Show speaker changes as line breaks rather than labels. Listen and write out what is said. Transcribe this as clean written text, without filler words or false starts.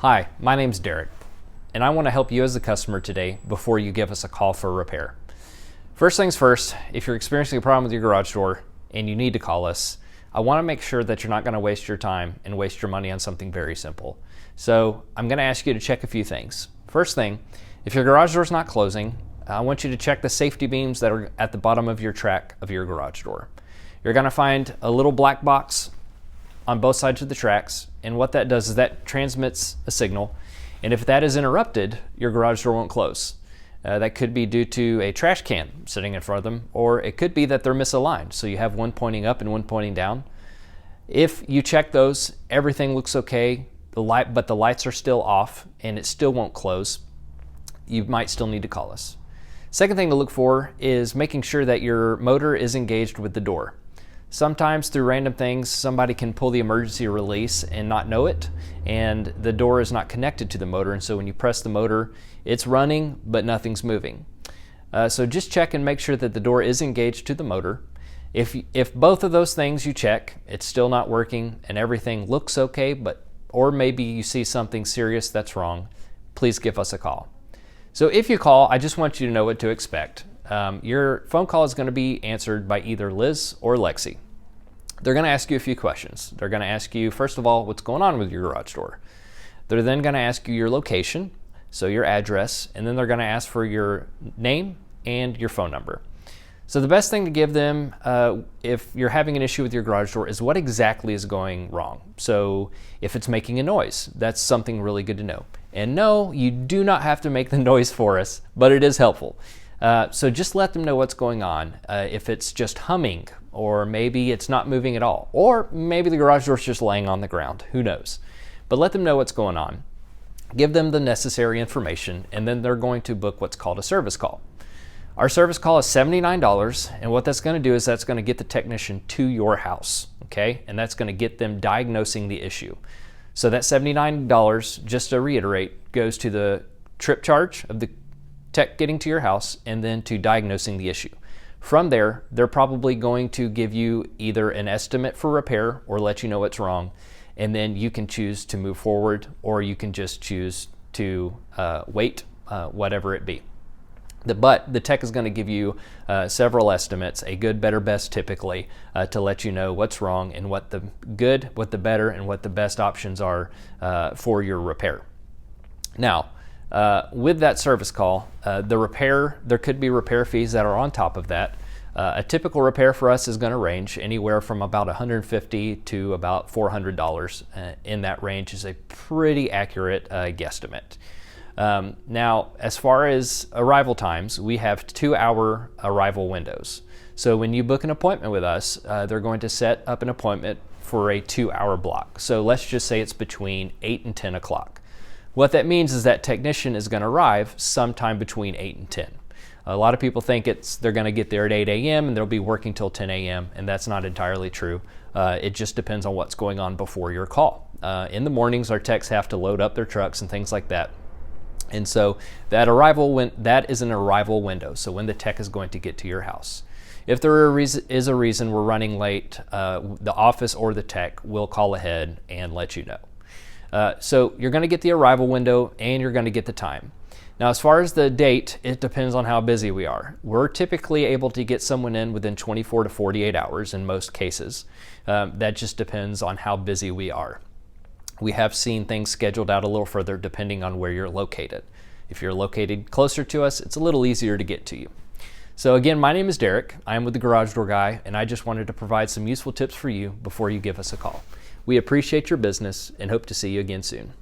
Hi, my name's Derek, and I want to help you as a customer today before you give us a call for a repair. First things first, if you're experiencing a problem with your garage door and you need to call us, I want to make sure that you're not going to waste your time and waste your money on something very simple. So I'm going to ask you to check a few things. First thing, if your garage door is not closing, I want you to check the safety beams that are at the bottom of your track of your garage door. You're going to find a little black box on both sides of the tracks, and what that does is that transmits a signal, and if that is interrupted, your garage door won't close. That could be due to a trash can sitting in front of them, or it could be that they're misaligned, so you have one pointing up and one pointing down. If you check those, everything looks okay, but the lights are still off and it still won't close, you might still need to call us. Second thing to look for is making sure that your motor is engaged with the door. Sometimes through random things, somebody can pull the emergency release and not know it, and the door is not connected to the motor, and so when you press the motor, it's running, but nothing's moving. So just check and make sure that the door is engaged to the motor. If both of those things you check, it's still not working and everything looks okay, or maybe you see something serious that's wrong, please give us a call. So if you call, I just want you to know what to expect. Your phone call is going to be answered by either Liz or Lexi. They're going to ask you a few questions. They're going to ask you, first of all, what's going on with your garage door. They're then going to ask you your location, so your address, and then they're going to ask for your name and your phone number. So the best thing to give them if you're having an issue with your garage door is what exactly is going wrong. So if it's making a noise, that's something really good to know. And no, you do not have to make the noise for us, but it is helpful. So just let them know what's going on. If it's just humming, or maybe it's not moving at all, or maybe the garage door's just laying on the ground, who knows. But let them know what's going on. Give them the necessary information, and then they're going to book what's called a service call. Our service call is $79, and what that's going to do is that's going to get the technician to your house, okay? And that's going to get them diagnosing the issue. So that $79, just to reiterate, goes to the trip charge of the tech getting to your house and then to diagnosing the issue. From there, they're probably going to give you either an estimate for repair or let you know what's wrong, and then you can choose to move forward, or you can just choose to wait, whatever it be. But the tech is going to give you several estimates, a good, better, best typically, to let you know what's wrong and what the good, what the better, and what the best options are for your repair. Now, with that service call, there could be repair fees that are on top of that. A typical repair for us is going to range anywhere from about $150 to about $400. In that range is a pretty accurate guesstimate. Now, as far as arrival times, we have 2-hour arrival windows. So when you book an appointment with us, they're going to set up an appointment for a 2-hour block. So let's just say it's between 8 and 10 o'clock. What that means is that technician is going to arrive sometime between 8 and 10. A lot of people think they're going to get there at 8 a.m. and they'll be working till 10 a.m. and that's not entirely true. It just depends on what's going on before your call. In the mornings, our techs have to load up their trucks and things like that. And so that is an arrival window, so when the tech is going to get to your house. If there is a reason we're running late, the office or the tech will call ahead and let you know. So you're going to get the arrival window and you're going to get the time. Now, as far as the date, it depends on how busy we are. We're typically able to get someone in within 24 to 48 hours in most cases. That just depends on how busy we are. We have seen things scheduled out a little further depending on where you're located. If you're located closer to us, it's a little easier to get to you. So again, my name is Derek. I am with the Garage Door Guy, and I just wanted to provide some useful tips for you before you give us a call. We appreciate your business and hope to see you again soon.